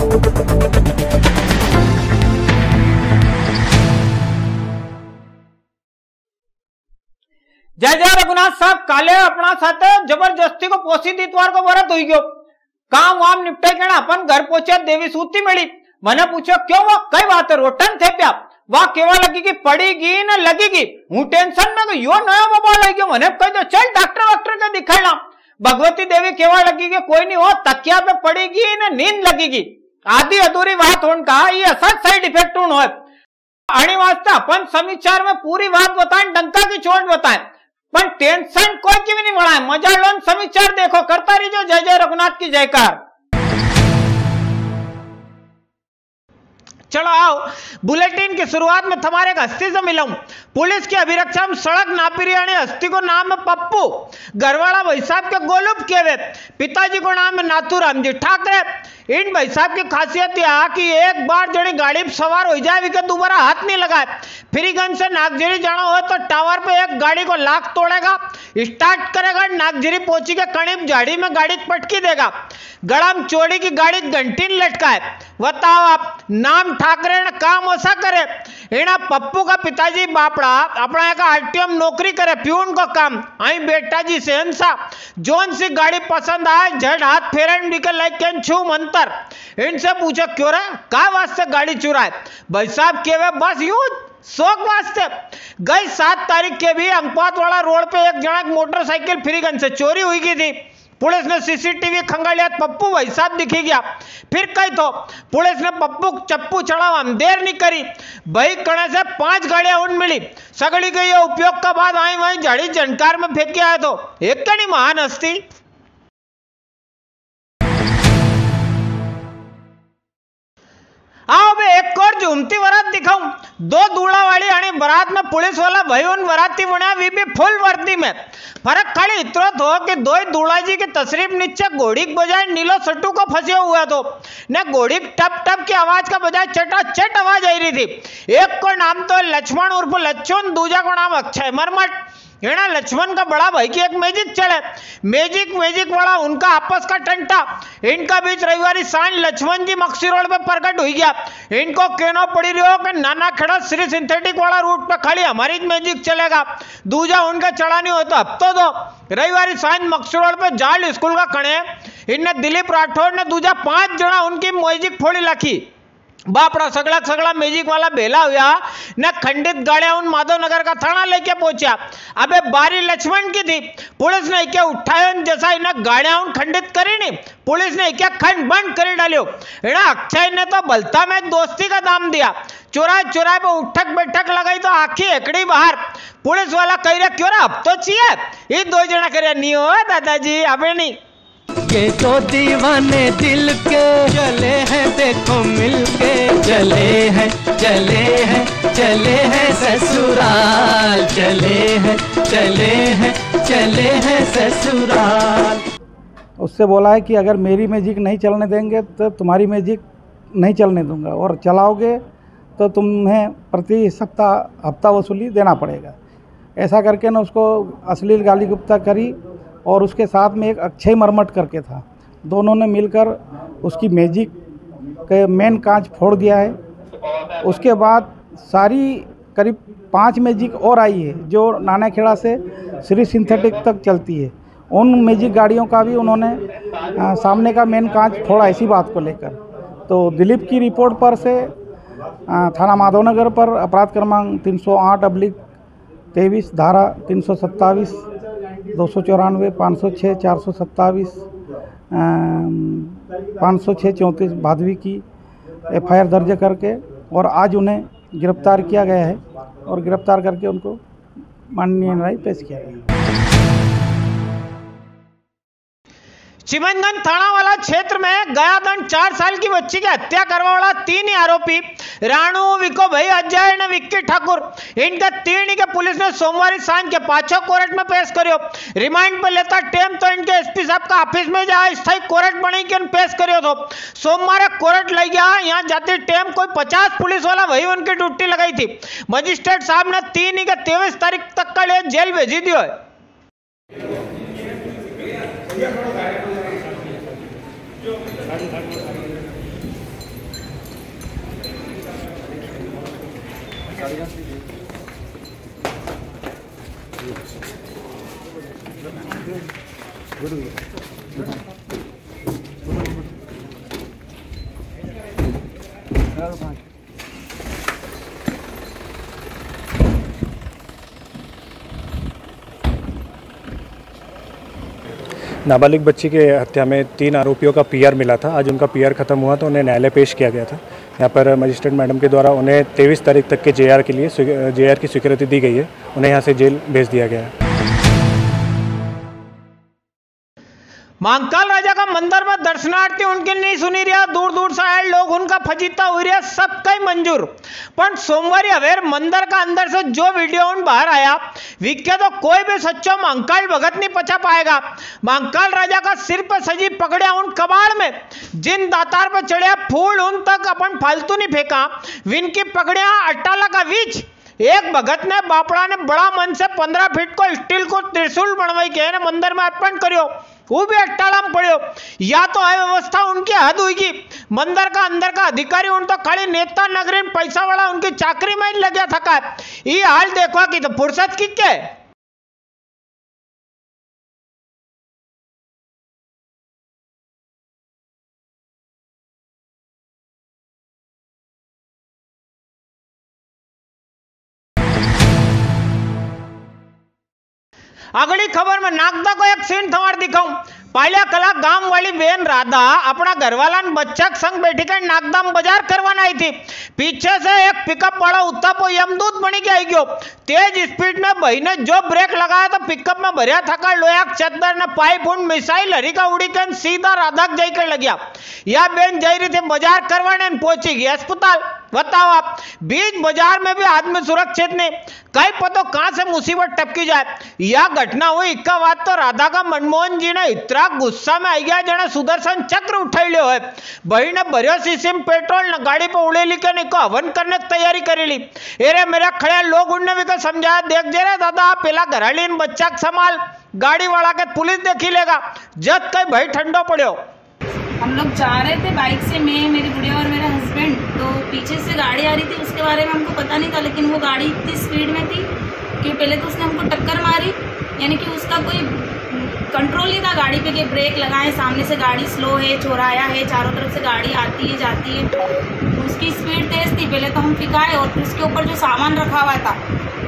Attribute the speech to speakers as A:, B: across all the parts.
A: जय जय रघुनाथ साहब, काले अपना साथ जबरदस्ती को पोसी इतवार को बरत हुई गयो, काम वाम निपटे के अपन घर पहुंचे, देवी सूती मिली। मैंने पूछो क्यों, वो कई बात है रोटन थे प्या, वह केवल लगेगी पड़ेगी न लगेगी, हूँ टेंशन में यो नया मोबाइल है, मैंने कह दो चल डॉक्टर के दिखाना। भगवती देवी केवल लगेगी कोई नहीं हो, तकिया पे पड़ेगी न नींद लगेगी, आधी अधूरी बात होने का ये असर साइड इफेक्ट हो आने वास्ते अपन समाचार में पूरी बात बताएं, डंका की चोट बताएं, पर टेंशन कोई की भी नहीं बढ़ाए। मजा लो, समाचार देखो, करता रहिए जय जय रघुनाथ की जयकार। चलो आओ, बुलेटिन की शुरुआत में तुम्हारे एक हस्ती से मिलूं। पुलिस की अभिरक्षा में सड़क नापी हस्ती को नाम है पप्पू, घरवाला भाई साहब के गोलूब के, पिताजी को नाम है नाथूराम जी ठाकरे। इन भाई साहब की खासियत यह कि एक बार जड़ी गाड़ी सवार हो जाए कि दोबारा हाथ नहीं लगाए। फ्रीगंज से नागजरी जाना हो तो टावर पे एक गाड़ी को लाख तोड़ेगा, स्टार्ट करेगा, नागजरी पहुंची के करीब झाड़ी में गाड़ी पटकी देगा, गड़म चोड़ी की गाड़ी घंटी लटकाए। बताओ आप, नाम ठाकरे ने काम ऐसा करे। इना पप्पू का पिताजी बापड़ा अपना एक आरटीएम नौकरी करे, प्यून को काम। आई बेटा जी सेंसा जोन सी गाड़ी पसंद आए झट हाथ फेरन निकल लाइक कैन छू मंतर। इनसे पूछो क्यों रे, का वास्ते गाड़ी चुराए? भाई साहब के बस यूं शौक वास्ते। गई 7 तारीख के भी अंकपात वाला रोड पे एक जना मोटरसाइकिल फ्रीगंज से चोरी हुई थी। पुलिस ने सीसीटीवी खंगालिया, पप्पू भाई साहब दिखी गया। फिर कही तो पुलिस ने पप्पू चप्पू चढ़ावा, हम देर नहीं करी, भाई कणे से 5 गाड़ियां उन मिली, सगड़ी गई उपयोग का बाद आई वहीं झाड़ी झंकार में फेंक के आया। तो एक कड़ी महान हस्ती। आओ बे एक और झूमती बारात दिखाऊं। 2 दूल्हा वाली आनी बारात में पुलिस वाला भाई उन बाराती बना भी फुल वर्दी में। फर्क खाली इतना तो कि 2 दूल्हा जी की तशरीफ नीचे घोड़ी के बजाय नीलो सट्टू को फंसे हुआ तो न घोड़ी टप टप की आवाज का बजाय चटाचट आवाज आई रही थी। एक को नाम तो लक्ष्मण उर्फ लच्छुन, दूजा को नाम अक्षय मरमट। हेना लक्ष्मण का बड़ा भाई की एक मैजिक चले, मैजिक वाला उनका आपस का टंटा। इनका बीच रविवारी सांझ लक्ष्मण जी मक्सी रोड पे प्रकट हुई गया। इनको कहना पड़ी रही कि नाना खड़ा श्री सिंथेटिक वाला रूट पे खाली हमारी मैजिक चलेगा, दूजा उनका चढ़ा नहीं होता। अब तो रविवारी सांझ मक्सी रोड पे जाल स्कूल का खड़े, इनने दिलीप राठौर ने दूजा 5 जना उनकी मैजिक फोड़ी रखी। बापड़ा सगड़ा मैजिक वाला बेला हुआ न खंडित गाड़ियां उन माधव नगर का थाना लेके पहुंचा। अबे बारी लक्ष्मण की थी, पुलिस ने क्या उठाया जैसा इन्हें गाड़ियां उन खंडित करी नहीं, पुलिस ने क्या खंड बंद कर डालियो। अक्षय ने तो बलता में दोस्ती का दाम दिया, चुराए पे उठक बैठक लगाई तो आखी एकड़ी बाहर। पुलिस वाला कह रहा क्यों अब तो चाहिए, ये 2 जना कह रहे नहीं हो दादाजी अबे नहीं।
B: ये तो दीवाने दिल के चले हैं देखो मिलके, चले हैं ससुराल, चले हैं ससुराल।
C: उससे बोला है कि अगर मेरी मैजिक नहीं चलने देंगे तो तुम्हारी मैजिक नहीं चलने दूंगा, और चलाओगे तो तुम्हें प्रति हफ्ता वसूली देना पड़ेगा। ऐसा करके ना उसको अश्लील गाली गुप्ता करी, और उसके साथ में एक अक्षय मरमट करके था, दोनों ने मिलकर उसकी मैजिक के मेन कांच फोड़ दिया है। उसके बाद सारी करीब 5 मैजिक और आई है जो नानाखेड़ा से श्री सिंथेटिक तक चलती है। उन मैजिक गाड़ियों का भी उन्होंने सामने का मेन कांच फोड़ा इसी बात को लेकर। तो दिलीप की रिपोर्ट पर से थाना माधवनगर पर अपराध क्रमांक 308/23 धारा 327 294 506 427 506 34 भादवी की FIR दर्ज करके और आज उन्हें गिरफ्तार किया गया है, और गिरफ्तार करके उनको माननीय न्यायालय पेश किया गया।
A: चिमनगंज थाना वाला क्षेत्र में गया दिन 4 साल की बच्ची की हत्या करने वाला 3 ही आरोपी राणू, विको भाई, अजय ने विक्की ठाकुर, इनके 3 के पुलिस ने सोमवार सांझ के पाछो कोर्ट में पेश करियो। रिमांड पर लेता टेम तो इनके एसपी साहब का ऑफिस में जाए स्थायी कोर्ट बनी के पेश करियो। तो सोमवार कोर्ट लग गया, यहाँ जाते टेम कोई 50 पुलिस वाला वही उनकी ड्यूटी लगाई थी। मजिस्ट्रेट साहब ने 3 के 23 तारीख तक का लिए जेल भेजी दियो है।
D: नाबालिग बच्ची के हत्या में 3 आरोपियों का पीआर मिला था। आज उनका पीआर खत्म हुआ तो उन्हें न्यायालय पेश किया गया था। यहाँ पर मजिस्ट्रेट मैडम के द्वारा उन्हें 23 तारीख तक के जेआर के लिए जेआर की स्वीकृति दी गई है। उन्हें यहाँ से जेल भेज दिया गया है।
A: महाकाल राजा का मंदिर में दर्शनार्थी उनकी नहीं सुनी रहा, दूर दूर से आए लोग उनका फजीता हुई रहा, सब कई मंजूर। पर सोमवार अवेर मंदिर का अंदर से जो वीडियो उन बाहर आया विके तो कोई भी सच्चो महाकाल भगत नहीं पचा पाएगा। महाकाल राजा का सिर पर सजी पकड़िया उन कबाड़ में जिन दातार पर चढ़िया फूल उन तक अपन फालतू नहीं फेंका, विनकी पकड़िया अट्टाला का बीच एक भगत ने बापड़ा ने बड़ा मन से 15 फीट को स्टील को त्रिशूल बनवाई के मंदिर में अर्पण करियो, वो भी अट्टाला में पड़ियो। या तो अव्यवस्था उनकी हद हुई, मंदिर का अंदर का अधिकारी उन तो खाली नेता नगरी पैसा वाला उनकी चाकरी में ही लगा थका। ये हाल देखो कि तो फुर्सत की क्या है। अगली खबर में नागदा को एक सीन थमार दिखाऊं। पालिया कला गांव वाली बहन राधा अपना घरवाला बच्चा संग बैठी कर नागदाम बाजार करवाना आई थी। पीछे से एक पिकअप वाला उत्तापो यमदूत बनी के आई गयो। तेज स्पीड में भाई ने जो ब्रेक लगाया तो पिकअप में भरिया थका लोया चद्दर ने पाइप उन मिसाइल हरी का उड़ी कर सीधा राधा जाकर लग गया। यह बहन जा रही थी बाजार करवाने पहुंची गई अस्पताल। बताओ आप, बीच बाजार में भी आदमी सुरक्षित नहीं, कई पतो कहां से मुसीबत टपकी जाए। यह घटना हुई इक्का बात तो राधा का मनमोहन जी ने इतना गुस्सा में आई गया जने सुदर्शन चक्र उठाई लियो है। बही ने भरियो शीशी में पेट्रोल न गाड़ी पर उड़े ली के निको हवन करने की तैयारी करी ली। एरे मेरा खड़े लोग उनने भी समझाया, देख जे रे दादा पहला घराली बच्चा संभाल, गाड़ी वाला के पुलिस देखी लेगा। जब कई भाई ठंडो पड़ो।
E: हम लोग जा रहे थे बाइक से, मैं मेरी गुड़िया और मेरा हस्बैंड, तो पीछे से गाड़ी आ रही थी। उसके बारे में हमको पता नहीं था, लेकिन वो गाड़ी इतनी स्पीड में थी कि पहले तो उसने हमको टक्कर मारी, यानी कि उसका कोई कंट्रोल नहीं था गाड़ी पे कि ब्रेक लगाए, सामने से गाड़ी स्लो है, चौराया है, चारों तरफ से गाड़ी आती है जाती है। उसकी स्पीड तेज थी। पहले तो हम फिकाए और फिर उसके ऊपर जो सामान रखा हुआ था,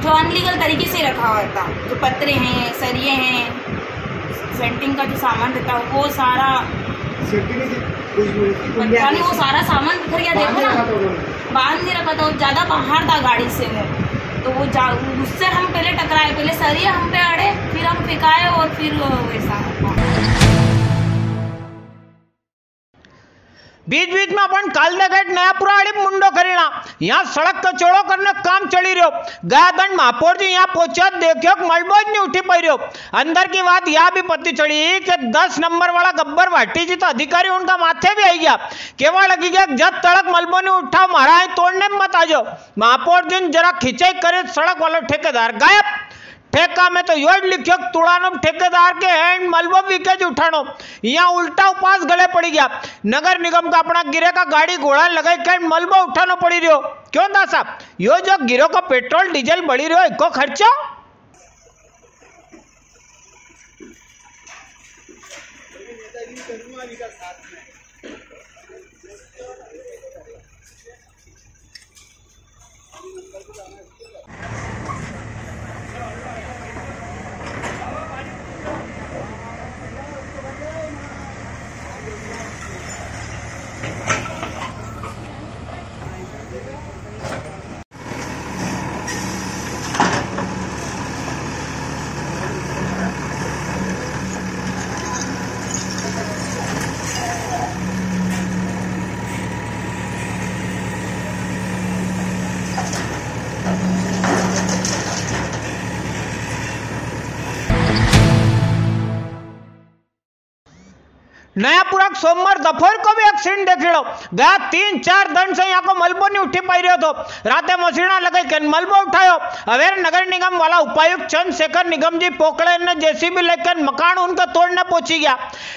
E: जो अनलीगल तरीके से रखा हुआ था, जो पत्रे हैं, सरिये हैं, सेंटिंग का जो सामान रहता है वो सारा पता नहीं, वो सारा सामान बिखर गया। देखो ना, बांध नहीं रखा था, ज्यादा बाहर था गाड़ी से वो, तो वो उससे हम पहले टकराए, पहले सरिया हम पे अड़े, फिर हम फिकाए और फिर वैसा।
A: बीच बीच में अपन कालदे गेट नयापुरा आड़ी मुंडो करीना, यहाँ सड़क का चौड़ो करने काम चली रहो। गयादंड महापौर जी यहाँ पहुंचे, देखियो मलबोज नहीं उठी पाई रहो। अंदर की बात यह भी पता चली कि 10 नंबर वाला गब्बर भाटी जी तो अधिकारी उनका माथे भी आई गया। केवल लगी गया जब तड़क मलबो ने उठाओ मारा है तोड़ने में मत आ जाओ। महापौर जी जरा खिंचाई करे, सड़क वाला ठेकेदार गायब। ठेका में तो यो लिखियो तुड़ानो ठेकेदार के हैंड मलबो विकेज उठानो, यहाँ उल्टा उपास गले पड़ी गया। नगर निगम का अपना गिरे का गाड़ी घोड़ा लगाई के मलबो उठानो पड़ी रहो। क्यों था साहब, यो जो गिरो को पेट्रोल डीजल बढ़ी रहो, इको खर्चो। नयापुरा सोमवार दोपहर को भी एक सीन देख लो। गया 3-4 दिन से यहाँ को मलबो नहीं उठी पाई रहो तो राते मशीना लगाई के मलबो उठायो। अवेर नगर निगम वाला उपायुक्त चंद्रशेखर निगम जी पोकड़े ने जेसीबी लेकर मकान उनका तोड़ने पहुंची गया।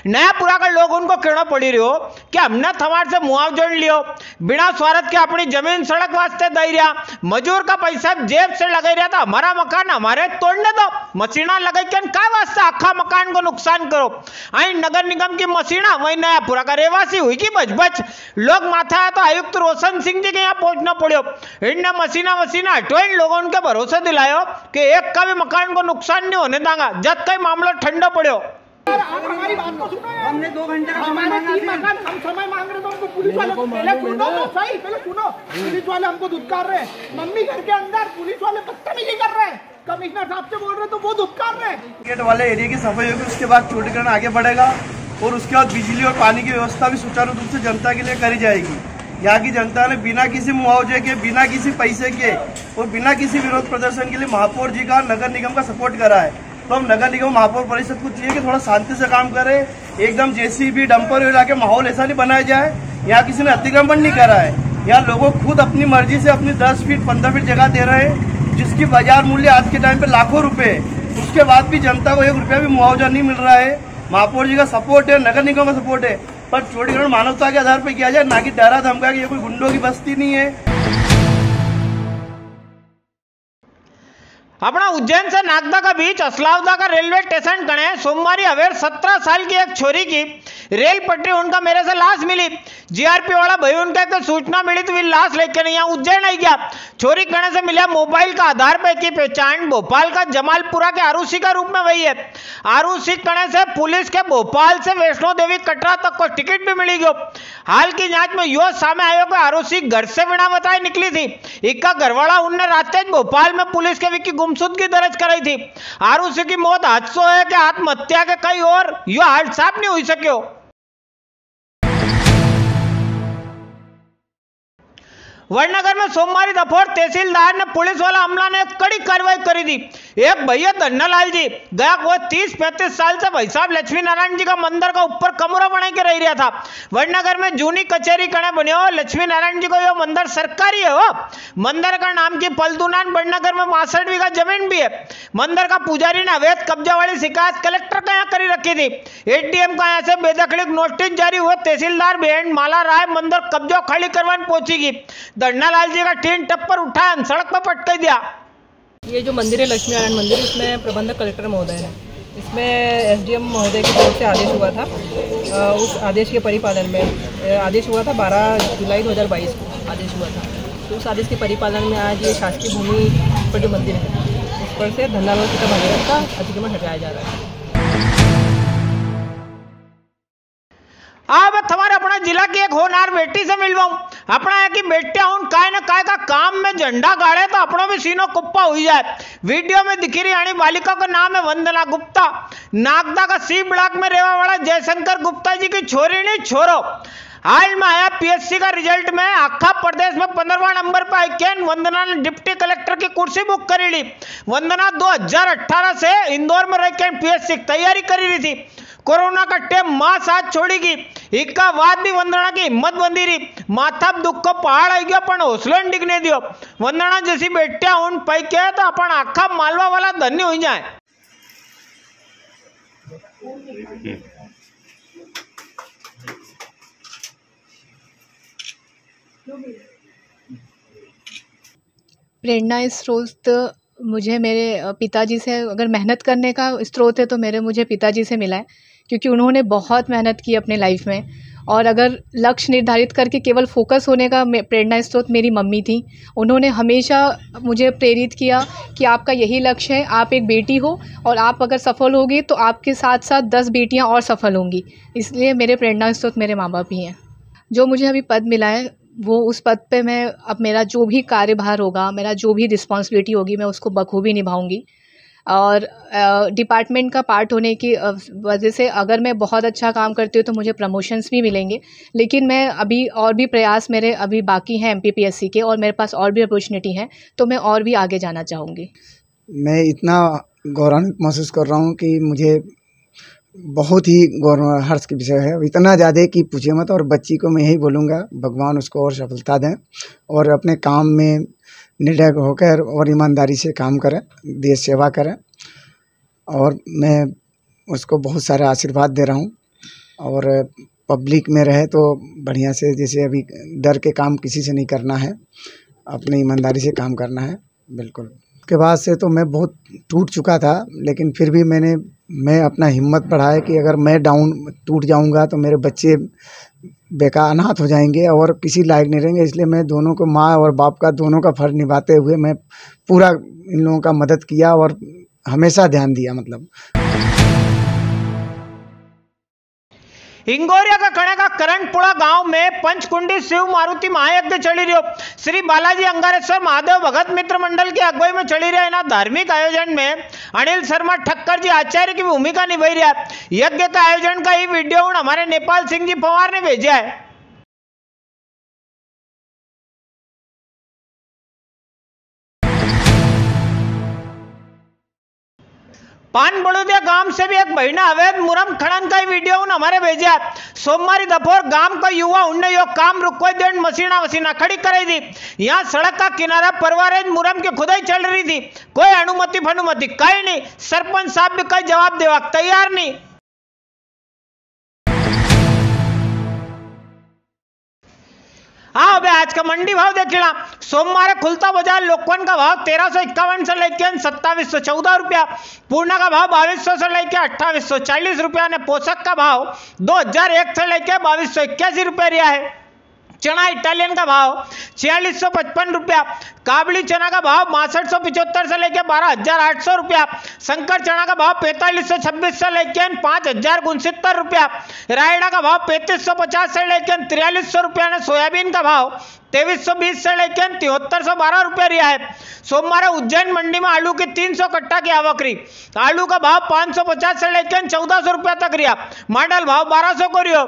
A: नयापुरा के लोग उनको कहना पड़ी रहो कि हमने थमार से मुआवजा लियो, बिना स्वार्थ के अपनी जमीन सड़क वास्ते दई रहा, मजूर का पैसा जेब से लगा रहा था, हमारा मकान हमारे तोड़ने दो, मशीना लगा के का वास्ते आखा मकान को नुकसान करो। आई नगर निगम की मशीना वही नया पूरा का रेवासी हुई की बच लोग माथा है तो आयुक्त रोशन सिंह जी के यहाँ पहुंचना पड़ो, इनने मशीना हटो, इन लोगों उनके भरोसे दिलायो कि एक का भी मकान को नुकसान नहीं होने देंगे, जब कई मामला ठंडा पड़ो।
F: आप हमारी बात को सुनो यार। हमने 2 घंटे का हमारे 3 मकान हम समय मांग रहे तो हमको पुलिस वाले पहले सुनो तो सही, पहले सुनो। पुलिस वाले हमको धुतकार रहे हैं, मम्मी घर के अंदर पुलिस वाले बदतमीजी कर रहे हैं, कमिश्नर साहब से बोल रहे तो वो धुतकार रहे हैं।
G: गेट वाले एरिया की सफाई होगी, उसके बाद चौड़ीकरण आगे बढ़ेगा और उसके बाद बिजली और पानी की व्यवस्था भी सुचारू रूप से जनता के लिए करी जाएगी। यहाँ की जनता ने बिना किसी मुआवजे के, बिना किसी पैसे के और बिना किसी विरोध प्रदर्शन के लिए महापौर जी का, नगर निगम का सपोर्ट करा है। तो हम नगर निगम महापौर परिषद को चाहिए कि थोड़ा शांति से काम करे, एकदम जेसीबी डंपर हिला के माहौल ऐसा नहीं बनाया जाए। यहाँ किसी ने अतिक्रमण नहीं करा है, यहाँ लोगों खुद अपनी मर्जी से अपनी 10 फीट 15 फीट जगह दे रहे हैं, जिसकी बाजार मूल्य आज के टाइम पे लाखों रुपए, उसके बाद भी जनता को 1 रुपया भी मुआवजा नहीं मिल रहा है। महापौर जी का सपोर्ट है, नगर निगम का सपोर्ट है, पर चौड़ीकरण मानवता के आधार पर किया जाए, ना कि डरा धमका कि ये कोई गुंडों की बस्ती नहीं है।
A: अपना उज्जैन से नागदा का बीच असलावदा का रेलवे स्टेशन गणे सोमवार अवेर 17 साल की एक छोरी की रेल पटरी उनका मेरे से लाश मिली। जीआरपी वाला भाई उनका एक सूचना मिली तो वे लाश लेकर यहाँ उज्जैन आई गया। छोरी गणे से मिला मोबाइल का आधार पे की पहचान भोपाल का जमालपुरा के आरुषि का रूप में वही है। आरुषि गणे से पुलिस के भोपाल से वैष्णो देवी कटरा तक को टिकट भी मिली गयो। हाल की जांच में यो सामने आयो कि आरुषि घर से बिना बताए निकली थी। इक्का घरवाला उनने रात भोपाल में पुलिस के विकी गुमशुदगी दर्ज कराई थी। आरुषि की मौत हादसों है कि आत्महत्या के कई और यो हाल साफ नहीं हो सको। वडनगर में सोमवार दोपहर तहसीलदार ने पुलिस वाला अमला ने कड़ी कार्रवाई करी थी। एक भैया धन्नालाल जी गया वो 30-35 साल से भाई साहब लक्ष्मी नारायण जी का मंदिर का ऊपर कमरा बना के रह रहा था। वडनगर में जूनी कचहरी कने बने हो लक्ष्मी नारायण जी को यो मंदिर सरकारी है। हो मंदिर का नाम की पलदुनान वडनगर में 62 बीघा जमीन भी है। मंदिर का पुजारी ने अवैध कब्जा वाली शिकायत कलेक्टर का यहाँ करी रखी थी। एडीएम का यहाँ से बेदखली नोटिस जारी हुए। तहसीलदार बहन माला राय मंदिर कब्जा खाली करवाने पहुंचेगी। धन्नालाल जी का टीन टप्पर उठाया सड़क पर पटक दिया।
H: ये जो मंदिर है लक्ष्मी नारायण मंदिर, इसमें प्रबंधक कलेक्टर महोदय है। इसमें एसडीएम महोदय की तरफ से आदेश हुआ था। उस आदेश के परिपालन में आदेश हुआ था 12 जुलाई 2022 को आदेश हुआ था। तो उस आदेश के परिपालन में आज ये शासकीय भूमि पर जो मंदिर है उस पर से धन्नालाल सीता भागीरथ का अतिक्रमण हटाया जा रहा है।
A: अब तुम्हारे अपना जिला की एक होनार बेटी से मिलवाऊं। अपना है कि बेटिया उन काय न काय का काम में झंडा गाड़े तो अपनों भी सीनो कुप्पा हुई जाए। वीडियो में दिखी रही आनी बालिका का नाम है वंदना गुप्ता। नागदा का सी ब्लॉक में रहने वाला जयशंकर गुप्ता जी की छोरी नहीं छोरो। हाल में आया पीएससी का रिजल्ट में आखा प्रदेश में 15वां नंबर पर आई। वंदना ने डिप्टी कलेक्टर की कुर्सी बुक करी ली। वंदना 2018 से इंदौर में रह के पीएससी की तैयारी करी रही थी। कोरोना का टेम मां साथ छोड़ेगी। इक्का बाद भी वंदना की हिम्मत बंदी रही। माथा दुख को पहाड़ आई गया पण हौसलो डिगने दियो। वंदना जैसी बेटिया उन पाई के तो अपन आखा मालवा वाला धन्य हो जाए।
I: प्रेरणा स्रोत मुझे मेरे पिताजी से, अगर मेहनत करने का स्रोत है तो मुझे पिताजी से मिला है, क्योंकि उन्होंने बहुत मेहनत की अपने लाइफ में। और अगर लक्ष्य निर्धारित करके केवल फोकस होने का प्रेरणा स्रोत मेरी मम्मी थी। उन्होंने हमेशा मुझे प्रेरित किया कि आपका यही लक्ष्य है, आप एक बेटी हो और आप अगर सफल होगी तो आपके साथ साथ 10 बेटियां और सफल होंगी। इसलिए मेरे प्रेरणा स्रोत मेरे माँ बाप ही हैं। जो मुझे अभी पद मिला है वो उस पद पे मैं अब मेरा जो भी कार्यभार होगा, मेरा जो भी रिस्पॉन्सिबिलिटी होगी, मैं उसको बखूबी निभाऊंगी। और डिपार्टमेंट का पार्ट होने की वजह से अगर मैं बहुत अच्छा काम करती हूँ तो मुझे प्रमोशंस भी मिलेंगे। लेकिन मैं अभी और भी प्रयास मेरे अभी बाकी हैं MPPSC के, और मेरे पास और भी अपॉर्चुनिटी है, तो मैं और भी आगे जाना चाहूँगी।
J: मैं इतना गौरवान्वित महसूस कर रहा हूँ कि मुझे बहुत ही गौरव हर्ष के विषय है, इतना ज़्यादा कि पूछिए मत। और बच्ची को मैं यही बोलूँगा, भगवान उसको और सफलता दें और अपने काम में निर्डर होकर और ईमानदारी से काम करें, देश सेवा करें। और मैं उसको बहुत सारा आशीर्वाद दे रहा हूँ और पब्लिक में रहे तो बढ़िया से, जैसे अभी डर के काम किसी से नहीं करना है, अपनी ईमानदारी से काम करना है। बिल्कुल। उसके बाद से तो मैं बहुत टूट चुका था, लेकिन फिर भी मैं अपना हिम्मत बढ़ाया कि अगर मैं टूट जाऊंगा तो मेरे बच्चे बेकार अनाथ हो जाएंगे और किसी लायक नहीं रहेंगे। इसलिए मैं दोनों को, माँ और बाप का, दोनों का फर्ज निभाते हुए मैं पूरा इन लोगों का मदद किया और हमेशा ध्यान दिया। मतलब
A: हिंगोरिया का कणे का करंटपुरा गांव में पंचकुंडी शिव मारुति महायज्ञ चली रही। श्री बालाजी अंगारेश्वर महादेव भगत मित्र मंडल की अगुवाई में चली रही ना धार्मिक आयोजन में अनिल शर्मा ठक्कर जी आचार्य की भूमिका निभाई रहा। यज्ञ का आयोजन का ये वीडियो हमारे नेपाल सिंह जी पवार ने भेजा है। पान बड़ोदिया गांव से भी एक बहिना अवैध मुरम खनन का वीडियो हमारे भेजा। सोमवारी दोपहर गांव का युवा उनने यो काम रुकवा देन मशीना वसीना खड़ी कराई दी। यहाँ सड़क का किनारा परवारेज मुरम की खुदाई चल रही थी। कोई अनुमति फनुमति कहीं नहीं। सरपंच साहब भी कोई जवाब देवा तैयार नहीं। हाँ, अबे आज का मंडी भाव देखिला। सोमवार खुलता बाजार लोकवन का भाव 1351 से लेकर 2714 रुपया, पूर्णा का भाव 2200 से लेकर 2840 रुपया ने पोषक का भाव 2001 से लेकर 2281 रुपया रिया है। चना इटालियन का भाव 4655 रुपया, काबली चना का भाव 6275 से लेकर 12800 रुपया, शंकर चना का भाव 4526 से लेकर 5069 रुपया, रायडा का भाव 3550 से लेकर 4300 रुपया ने सोयाबीन का भाव 2320 से लेकर 7312 रुपया रिया है। सोमवार उज्जैन मंडी में आलू की 300 कट्टा की आवक रही। आलू का भाव 550 से लेकर 1400 रुपया तक रिया। मॉडल भाव 1200 को रियो।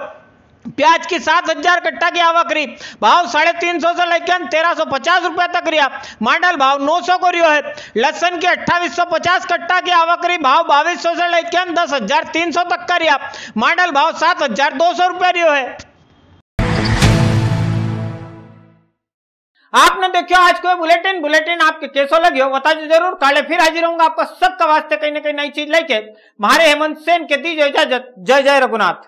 A: प्याज की 7000 कट्टा की आवक रही। भाव 350 से लेकर 1350 रुपया तक रिया। मॉडल भाव 900 को रियो है। लहसुन की 2850 कट्टा की आवक रही। भाव 2200 से लेकर 10300 तक का रिया। मॉडल भाव 7200 रुपया रियो है। आपने देखियो आज को बुलेटिन आपके कैसो लगियो बता जरूर। काले फिर हाजिर होऊंगा आपका सबका वास्ते कहीं ना कहीं नई चीज लेके। हमारे हेमंत सेन के दीजिए इजाजत। जय जय रघुनाथ।